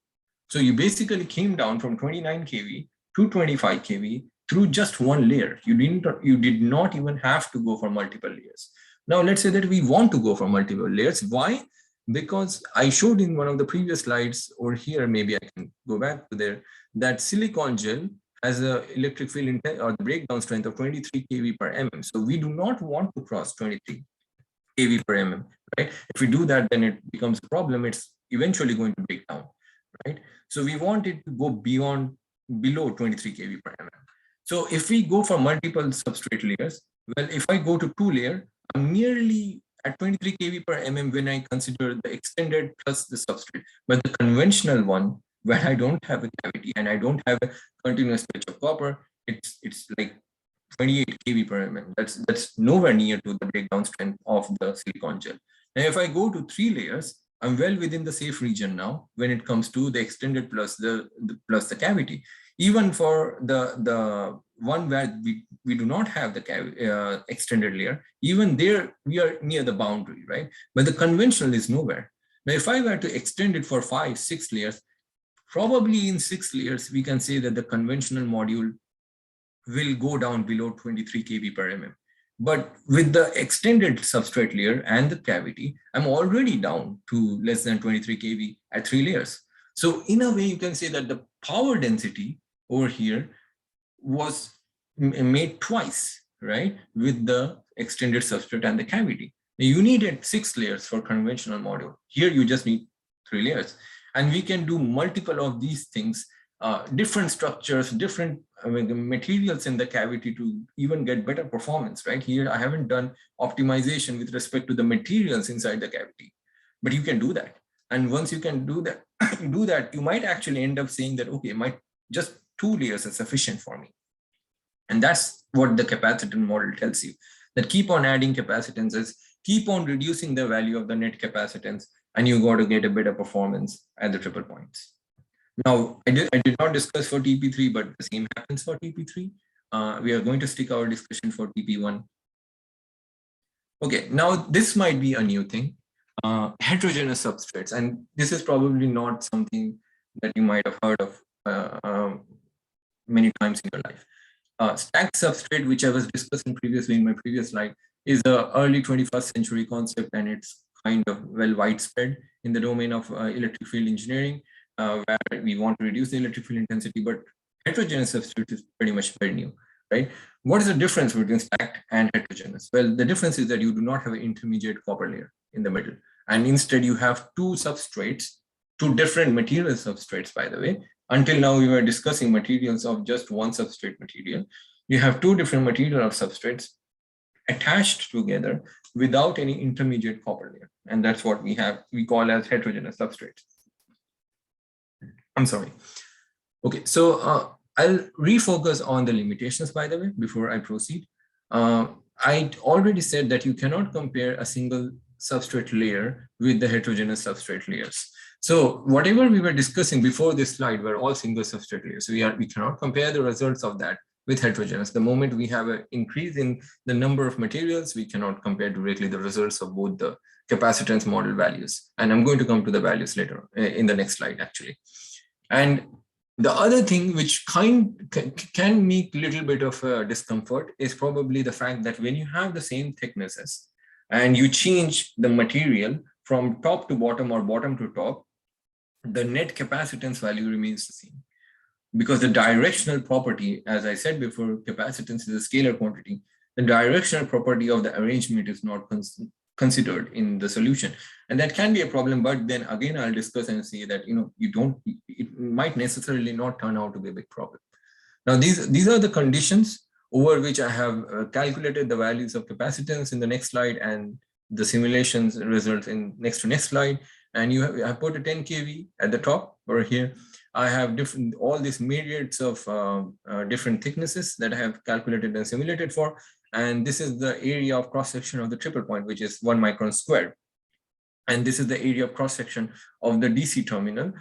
[SPEAKER 2] So you basically came down from 29 kV to 25 kV through just one layer. You did not even have to go for multiple layers. Now, let's say that we want to go for multiple layers. Why? Because I showed in one of the previous slides, or here, maybe I can go back to there, that silicon gel has an electric field or the breakdown strength of 23 kV per mm. So we do not want to cross 23 kV per mm, right? If we do that, then it becomes a problem. It's eventually going to break down, right? So we want it to go below 23 kV per mm. So if we go for multiple substrate layers, well, if I go to 2 layer, I'm nearly at 23 kV per mm when I consider the extended plus the substrate. But the conventional one, where I don't have a cavity and I don't have a continuous stretch of copper, it's like 28 kV per mm. That's nowhere near to the breakdown strength of the silicon gel. Now, if I go to 3 layers, I'm well within the safe region now when it comes to the extended plus the cavity. Even for the one where we do not have the extended layer, even there we are near the boundary, right? But the conventional is nowhere. Now, if I were to extend it for 5, 6 layers, probably in 6 layers, we can say that the conventional module will go down below 23 kV per mm. But with the extended substrate layer and the cavity, I'm already down to less than 23 kV at 3 layers. So in a way, you can say that the power density over here was made twice, right? With the extended substrate and the cavity. You needed 6 layers for conventional module. Here, you just need 3 layers. And we can do multiple of these things, different structures, different materials in the cavity to even get better performance, right? Here, I haven't done optimization with respect to the materials inside the cavity, but you can do that. And once you can do that, you might actually end up saying that, okay, just 2 layers is sufficient for me. And that's what the capacitance model tells you, that keep on adding capacitances, keep on reducing the value of the net capacitance, and you got to get a better performance at the triple points. Now, I did not discuss for TP3, but the same happens for TP3. We are going to stick our discussion for TP1. Okay, now this might be a new thing, heterogeneous substrates. And this is probably not something that you might have heard of many times in your life. Stacked substrate, which I was discussing previously in my previous slide, is the early 21st century concept, and it's kind of well widespread in the domain of electric field engineering, where we want to reduce the electric field intensity, but heterogeneous substrate is pretty much very new, right? What is the difference between stacked and heterogeneous? Well, the difference is that you do not have an intermediate copper layer in the middle, and instead you have 2 substrates, 2 different material substrates, by the way. Until now, we were discussing materials of just one substrate material. You have 2 different material of substrates, attached together without any intermediate copper layer. And that's what we call as heterogeneous substrates. I'm sorry. Okay, so I'll refocus on the limitations, by the way, before I proceed. I already said that you cannot compare a single substrate layer with the heterogeneous substrate layers. So whatever we were discussing before this slide were all single substrate layers. So we cannot compare the results of that with heterogeneous. The moment we have an increase in the number of materials, we cannot compare directly the results of both the capacitance model values. And I'm going to come to the values later in the next slide, actually. And the other thing which can make a little bit of discomfort is probably the fact that when you have the same thicknesses and you change the material from top to bottom or bottom to top, the net capacitance value remains the same. Because the directional property, as I said before, capacitance is a scalar quantity. The directional property of the arrangement is not considered in the solution, and that can be a problem. But then again, I'll discuss and see that it might necessarily not turn out to be a big problem. Now these are the conditions over which I have calculated the values of capacitance in the next slide, and the simulations results in next slide. And I put a 10 kV at the top over here. I have all these myriads of different thicknesses that I have calculated and simulated for. And this is the area of cross section of the triple point, which is 1 micron squared. And this is the area of cross section of the DC terminal,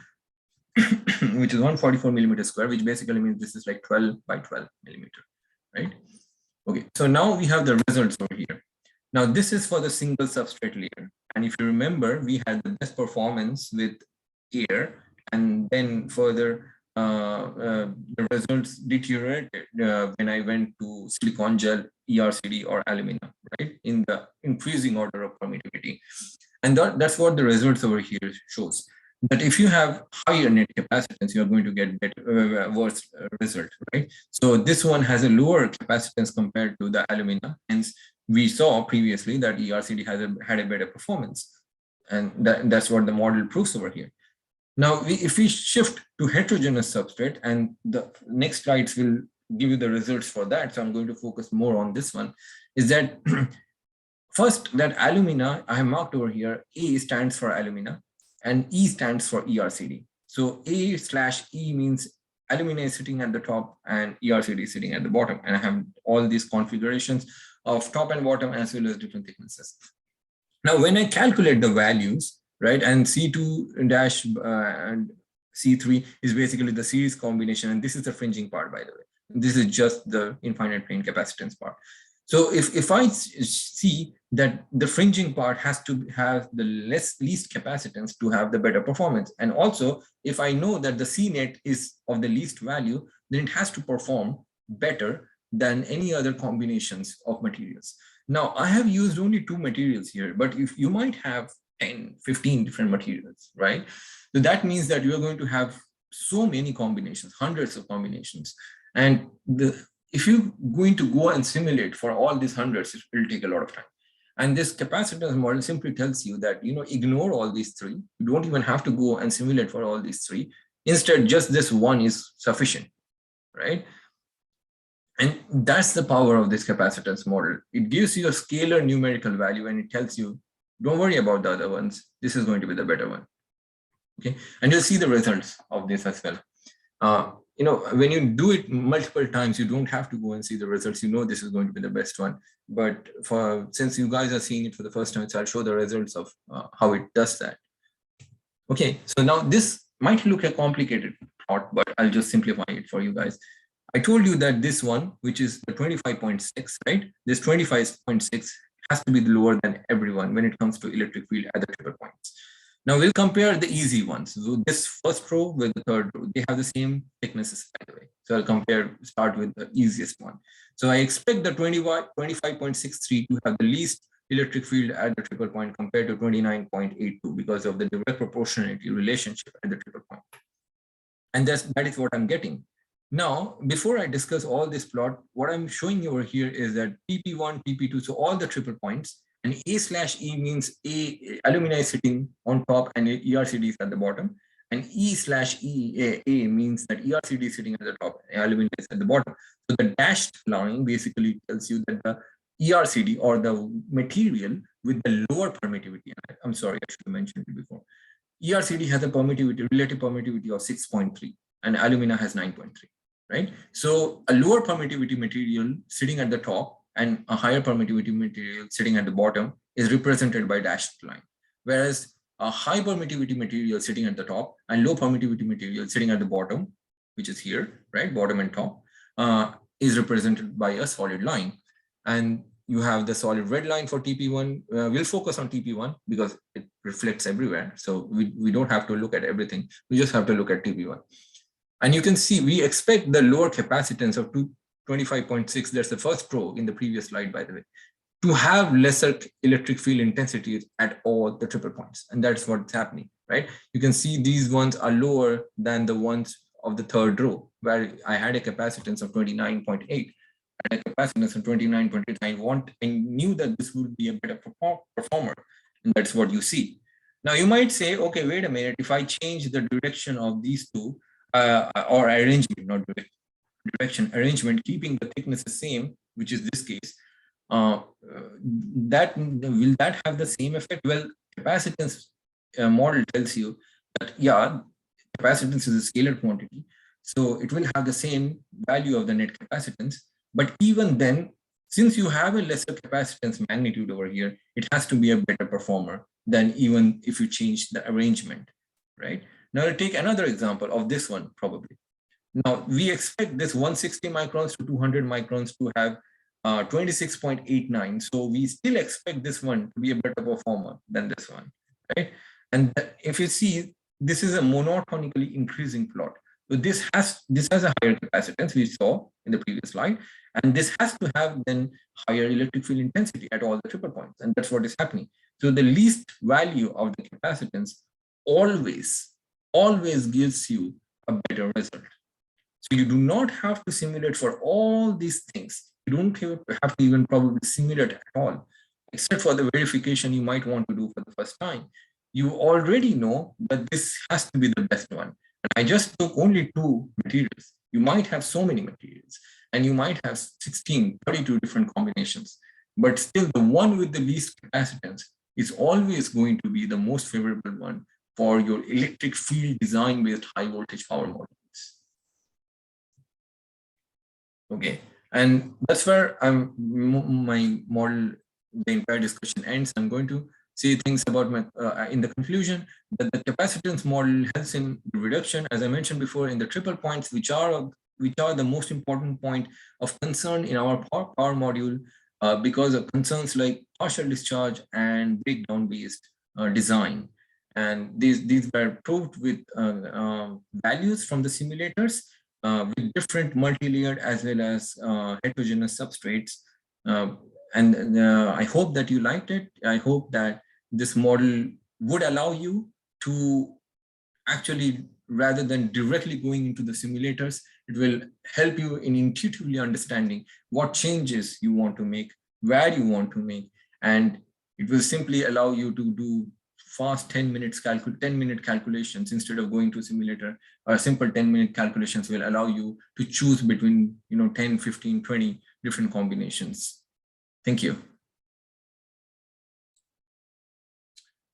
[SPEAKER 2] which is 144 millimeter square, which basically means this is like 12 by 12 millimeter, right? Okay, so now we have the results over here. Now this is for the single substrate layer. And if you remember, we had the best performance with air, and then further the results deteriorated when I went to silicon gel, ERCD, or aluminum, right, in the increasing order of permittivity. And that's what the results over here shows, that if you have higher net capacitance, you're going to get better, worse result, right? So this one has a lower capacitance compared to the aluminum. Hence, we saw previously that ERCD had a better performance. And that's what the model proves over here. Now, if we shift to heterogeneous substrate, and the next slides will give you the results for that, so I'm going to focus more on this one, is that first, that alumina, I have marked over here, A stands for alumina, and E stands for ERCD. So A/E means alumina is sitting at the top and ERCD is sitting at the bottom. And I have all these configurations of top and bottom as well as different thicknesses. Now, when I calculate the values, right, and C2 dash and C3 is basically the series combination, and this is the fringing part, by the way. This is just the infinite plane capacitance part. So if I see that the fringing part has to have the least capacitance to have the better performance, and also if I know that the C net is of the least value, then it has to perform better than any other combinations of materials. Now, I have used only 2 materials here, but if you might have 10, 15 different materials, right? So that means that you are going to have so many combinations, hundreds of combinations. And if you're going to go and simulate for all these hundreds, it will take a lot of time. And this capacitance model simply tells you that, ignore all these 3. You don't even have to go and simulate for all these 3. Instead, just this one is sufficient, right? And that's the power of this capacitance model. It gives you a scalar numerical value, and it tells you, don't worry about the other ones. This is going to be the better one. Okay, and you'll see the results of this as well. When you do it multiple times, you don't have to go and see the results. This is going to be the best one. But since you guys are seeing it for the first time, so I'll show the results of how it does that. Okay, so now this might look a complicated plot, but I'll just simplify it for you guys. I told you that this one, which is the 25.6, right? This 25.6 has to be lower than everyone when it comes to electric field at the triple points. Now we'll compare the easy ones. So this first row with the third row, they have the same thicknesses, by the way. So I'll start with the easiest one. So I expect the 25.63 to have the least electric field at the triple point compared to 29.82 because of the direct proportionality relationship at the triple point. And that is what I'm getting. Now, before I discuss all this plot, what I'm showing you over here is that PP1, PP2, so all the triple points, and A/E means alumina is sitting on top and ERCD is at the bottom, and E/E means that ERCD is sitting at the top and alumina is at the bottom. So the dashed line basically tells you that the ERCD, or the material with the lower permittivity. I'm sorry, I should have mentioned it before. ERCD has a permittivity, relative permittivity of 6.3, and alumina has 9.3, right? So a lower permittivity material sitting at the top and a higher permittivity material sitting at the bottom is represented by dashed line. Whereas a high permittivity material sitting at the top and low permittivity material sitting at the bottom, which is here, right, bottom and top, is represented by a solid line. And you have the solid red line for TP1. We'll focus on TP1 because it reflects everywhere. So we don't have to look at everything. We just have to look at TP1. And you can see we expect the lower capacitance of 25.6, that's the first row in the previous slide, by the way, to have lesser electric field intensity at all the triple points. And that's what's happening, right? You can see these ones are lower than the ones of the third row, where I had a capacitance of 29.8. At a capacitance of 29.8, I knew that this would be a better performer, and that's what you see. Now you might say, okay, wait a minute, if I change the direction of these two, or arrangement, not direction, arrangement, keeping the thickness the same, which is this case, will that have the same effect? Well, capacitance model tells you that, yeah, capacitance is a scalar quantity, so it will have the same value of the net capacitance. But even then, since you have a lesser capacitance magnitude over here, it has to be a better performer than even if you change the arrangement, right? Now I'll take another example of this one probably. Now we expect this 160 microns to 200 microns to have 26.89. So we still expect this one to be a better performer than this one, right? And if you see, this is a monotonically increasing plot. So this has a higher capacitance we saw in the previous slide, and this has to have then higher electric field intensity at all the triple points, and that's what is happening. So the least value of the capacitance always gives you a better result. So you do not have to simulate for all these things. You don't have to even probably simulate at all, except for the verification you might want to do for the first time. You already know that this has to be the best one. And I just took only 2 materials. You might have so many materials, and you might have 16, 32 different combinations, but still the one with the least capacitance is always going to be the most favorable one for your electric field design-based high voltage power modules. Okay, and that's where my model, the entire discussion ends. I'm going to say things about my, in the conclusion, that the capacitance model helps in reduction, as I mentioned before, in the triple points, which are the most important point of concern in our power module, because of concerns like partial discharge and breakdown based design. And these were proved with values from the simulators with different multi-layered as well as heterogeneous substrates. And I hope that you liked it. I hope that this model would allow you to actually, rather than directly going into the simulators, it will help you in intuitively understanding what changes you want to make, where you want to make, and it will simply allow you to do fast 10-minute calculations instead of going to a simulator. Or simple 10-minute calculations will allow you to choose between 10, 15, 20 different combinations. Thank you.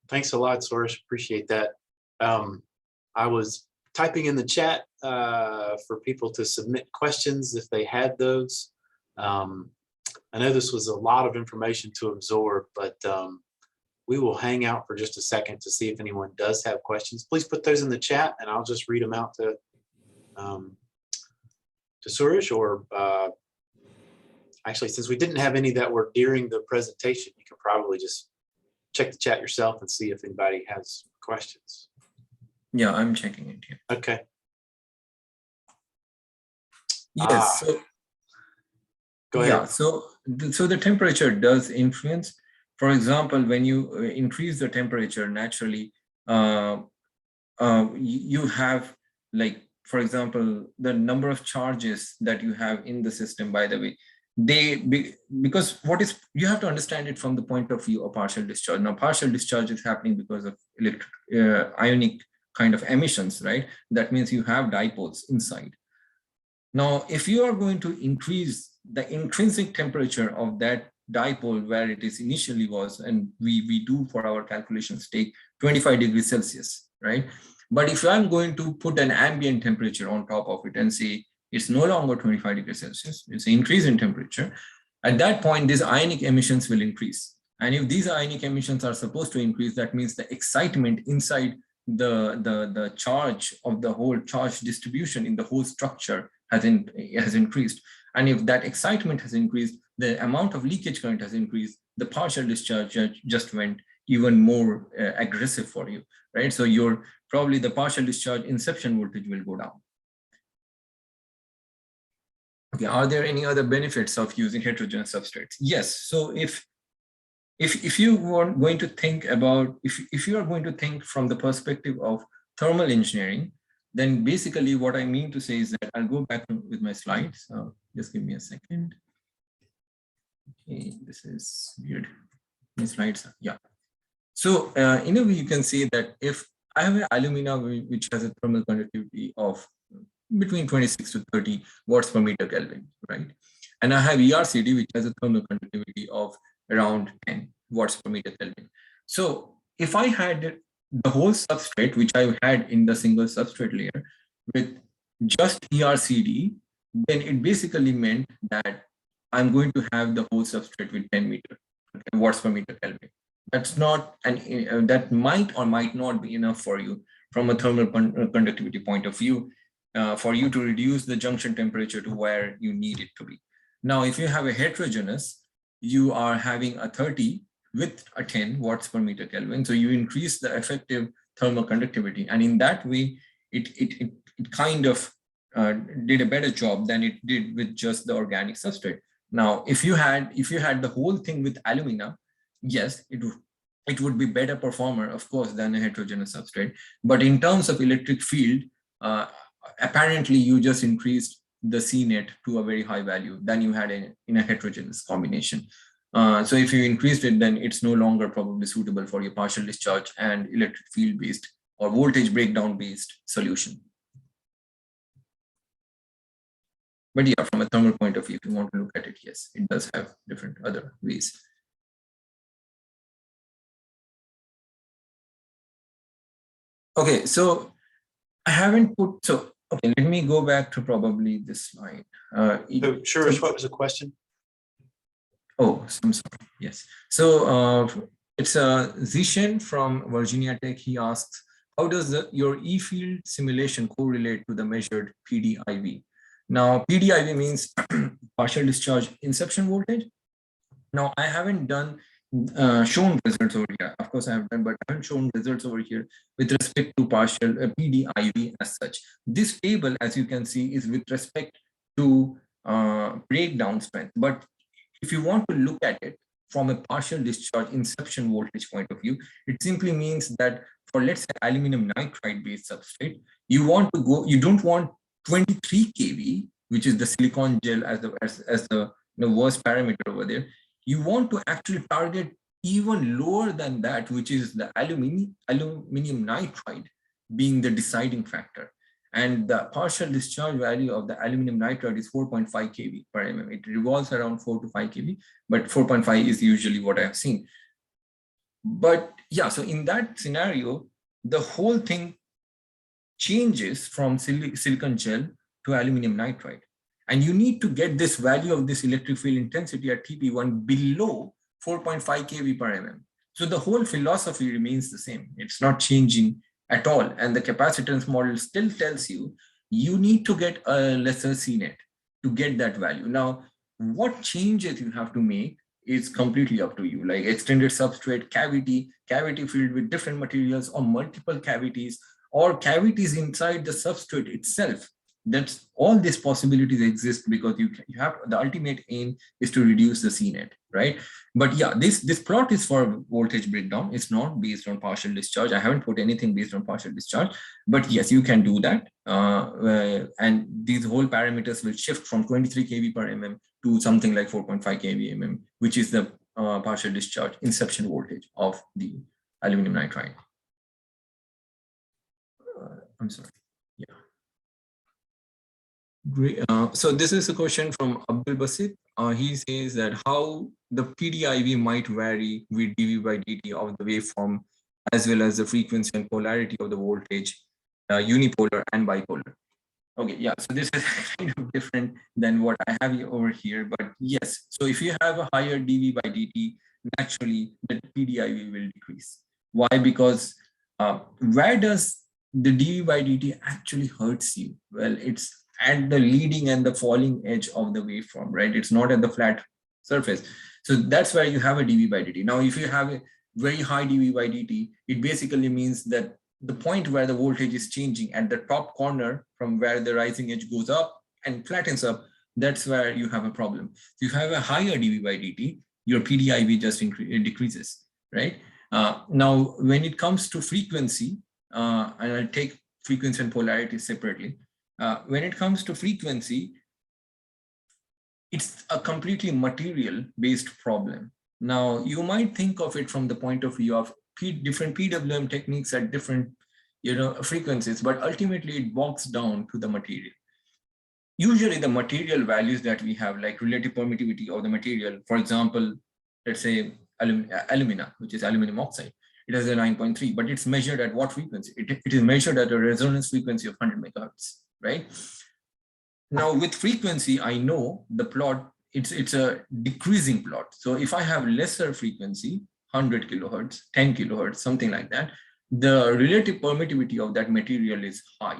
[SPEAKER 1] Thanks a lot, Sourish. Appreciate that. I was typing in the chat for people to submit questions if they had those. I know this was a lot of information to absorb, but we will hang out for just a second to see if anyone does have questions. Please put those in the chat and I'll just read them out to Sourish, or actually, since we didn't have any that were during the presentation, you can probably just check the chat yourself and see if anybody has questions.
[SPEAKER 2] Yeah, I'm checking it here.
[SPEAKER 1] Okay.
[SPEAKER 2] Yes. So,
[SPEAKER 1] go ahead.
[SPEAKER 2] Yeah. So the temperature does influence. For example, when you increase the temperature naturally, you have, like, for example, the number of charges that you have in the system, by the way, because you have to understand it from the point of view of partial discharge. Now, partial discharge is happening because of ionic kind of emissions, right? That means you have dipoles inside. Now, if you are going to increase the intrinsic temperature of that dipole where it is initially was, and we do for our calculations take 25 degrees Celsius, right? But if I'm going to put an ambient temperature on top of it and say it's no longer 25 degrees Celsius, it's an increase in temperature, at that point, these ionic emissions will increase. And if these ionic emissions are supposed to increase, that means the excitement inside the charge of the whole charge distribution in the whole structure has increased. And if that excitement has increased, the amount of leakage current has increased, the partial discharge just went even more aggressive for you, right? So probably the partial discharge inception voltage will go down. Okay, are there any other benefits of using heterogeneous substrates? Yes. So if you are going to think about, if you are going to think from the perspective of thermal engineering, then basically what I mean to say is that I'll go back with my slides. So just give me a second. Okay, this is weird. My slides, yeah. So in a way, you can say that if I have an alumina which has a thermal conductivity of between 26 to 30 watts per meter Kelvin, right? And I have ERCD, which has a thermal conductivity of around 10 watts per meter Kelvin. So if I had the whole substrate, which I had in the single substrate layer with just ERCD, then it basically meant that I'm going to have the whole substrate with 10 watts per meter Kelvin. That's not, and that might or might not be enough for you from a thermal conductivity point of view, for you to reduce the junction temperature to where you need it to be. Now, if you have a heterogeneous, you are having a 30 with a 10 watts per meter Kelvin. So you increase the effective thermal conductivity. And in that way, it kind of did a better job than it did with just the organic substrate. Now, if you had the whole thing with alumina, yes, it would be better performer, of course, than a heterogeneous substrate. But in terms of electric field, apparently you just increased the C net to a very high value than you had in a heterogeneous combination. So if you increased it, then it's no longer probably suitable for your partial discharge and electric field based or voltage breakdown based solution. But yeah, from a thermal point of view, if you want to look at it, yes, it does have different other ways. Okay, so I haven't put, so, okay, let me go back to probably this slide.
[SPEAKER 1] Sure, what was the question?
[SPEAKER 2] Oh, I'm sorry, yes. So it's Zishen from Virginia Tech. He asks, how does your E-field simulation correlate to the measured Pdiv? Now, Pdiv means partial discharge inception voltage. Now, I haven't done shown results over here. Of course, I have done, but I haven't shown results over here with respect to partial Pdiv as such. This table, as you can see, is with respect to breakdown strength. But if you want to look at it from a partial discharge inception voltage point of view, it simply means that for, let's say, aluminum nitride based substrate, you don't want 23 kV, which is the silicon gel as the worst parameter over there. You want to actually target even lower than that, which is the aluminum nitride being the deciding factor. And the partial discharge value of the aluminum nitride is 4.5 kV per mm. It revolves around 4 to 5 kV, but 4.5 is usually what I have seen. But yeah, so in that scenario, the whole thing changes from silicon gel to aluminum nitride. And you need to get this value of this electric field intensity at TP1 below 4.5 kV per mm. So the whole philosophy remains the same. It's not changing at all. And the capacitance model still tells you, you need to get a lesser C net to get that value. Now, what changes you have to make is completely up to you, like extended substrate, cavity filled with different materials, or multiple cavities, or cavities inside the substrate itself. That's all these possibilities exist because you have the ultimate aim is to reduce the C net, right? But yeah, this plot is for voltage breakdown. It's not based on partial discharge. I haven't put anything based on partial discharge, but yes, you can do that. And these whole parameters will shift from 23 kV per mm to something like 4.5 kV mm, which is the partial discharge inception voltage of the aluminum nitride. I'm sorry. Yeah. Great. So this is a question from Abdul Basit he says that how the Pdiv might vary with dV by dt of the waveform, as well as the frequency and polarity of the voltage, unipolar and bipolar. Okay, yeah, so this is kind of different than what I have over here, but yes, so if you have a higher dV by dt, naturally the Pdiv will decrease. Why? Because where does the dV by dt actually hurts you? Well, it's at the leading and the falling edge of the waveform, right? It's not at the flat surface. So that's where you have a dV by dt. Now, if you have a very high dV by dt, it basically means that the point where the voltage is changing at the top corner from where the rising edge goes up and flattens up, that's where you have a problem. So if you have a higher dV by dt, your Pdiv just decreases, right? Now, when it comes to frequency, and I'll take frequency and polarity separately. When it comes to frequency, it's a completely material-based problem. Now, you might think of it from the point of view of different PWM techniques at different frequencies, but ultimately it boils down to the material. Usually the material values that we have, like relative permittivity of the material, for example, let's say alumina, which is aluminum oxide, it has a 9.3, but it's measured at what frequency? It is measured at a resonance frequency of 100 megahertz, right? Now with frequency, I know the plot, it's a decreasing plot. So if I have lesser frequency, 100 kilohertz, 10 kilohertz, something like that, the relative permittivity of that material is high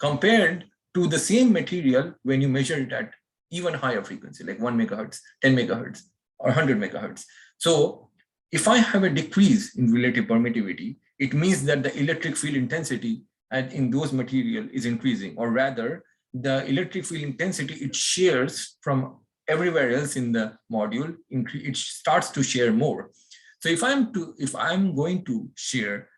[SPEAKER 2] compared to the same material when you measure it at even higher frequency, like 1 megahertz, 10 megahertz, or 100 megahertz. So if I have a decrease in relative permittivity, it means that the electric field intensity in those material is increasing, or rather the electric field intensity, it shares from everywhere else in the module, it starts to share more. So if I'm going to share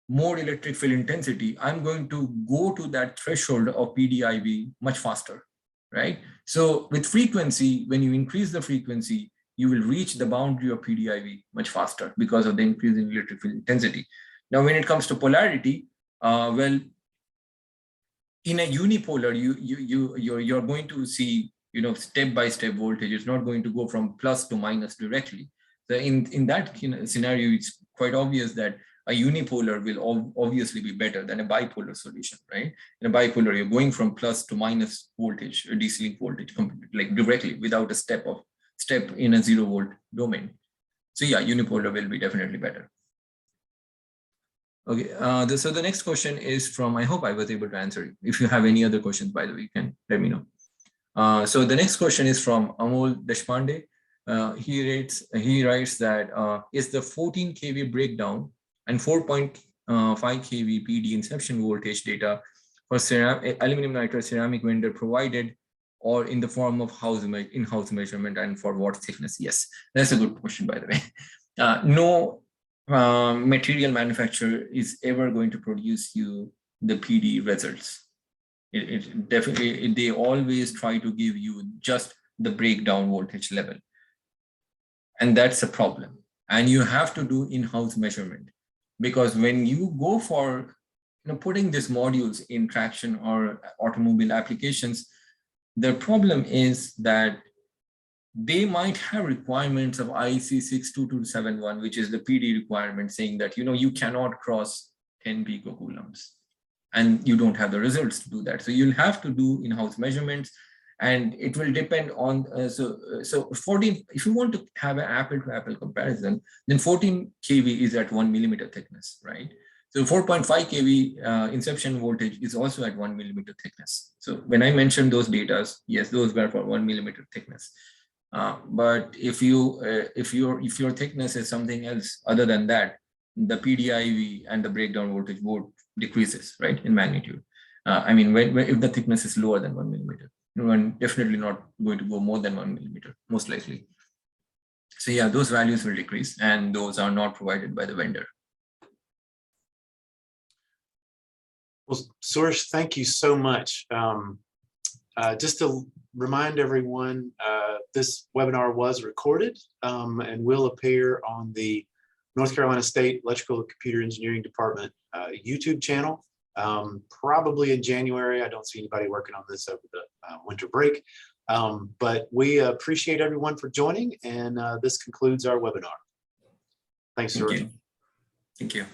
[SPEAKER 2] more electric field intensity, I'm going to go to that threshold of Pdiv much faster, right? So with frequency, when you increase the frequency, you will reach the boundary of Pdiv much faster because of the increase in electric field intensity. Now, when it comes to polarity, well, in a unipolar, you're going to see, step-by-step voltage. It's not going to go from plus to minus directly. So in that scenario, it's quite obvious that a unipolar will obviously be better than a bipolar solution, right? In a bipolar, you're going from plus to minus voltage, or DC link voltage, like directly without a step in a 0 volt domain. So yeah, unipolar will be definitely better. Okay, so the next question is from, I hope I was able to answer it. If you have any other questions, by the way, you can let me know. So the next question is from Amol Deshpande. He writes that is the 14 kV breakdown and 4.5 kV PD inception voltage data for aluminum nitride ceramic vendor provided, or in the form of in-house measurement, and for what thickness? Yes, that's a good question, by the way. No material manufacturer is ever going to produce you the PD results. It definitely, they always try to give you just the breakdown voltage level. And that's a problem. And you have to do in-house measurement, because when you go for putting these modules in traction or automobile applications, the problem is that they might have requirements of IEC 62271, which is the PD requirement, saying that you cannot cross 10 picocoulombs, and you don't have the results to do that. So you'll have to do in-house measurements, and it will depend on so 14. If you want to have an apple-to-apple comparison, then 14 kV is at 1 millimeter thickness, right? So 4.5 kV inception voltage is also at 1 millimeter thickness. So when I mentioned those data, yes, those were for 1 millimeter thickness. But if your thickness is something else other than that, the Pdiv and the breakdown voltage both decreases, right, in magnitude. I mean, if the thickness is lower than 1 millimeter, you're definitely not going to go more than 1 millimeter, most likely. So yeah, those values will decrease, and those are not provided by the vendor.
[SPEAKER 1] Well, Sourish, thank you so much. Just to remind everyone, this webinar was recorded and will appear on the North Carolina State Electrical and Computer Engineering Department YouTube channel, probably in January. I don't see anybody working on this over the winter break, But we appreciate everyone for joining, and this concludes our webinar. Thanks, Sourish.
[SPEAKER 2] Thank you.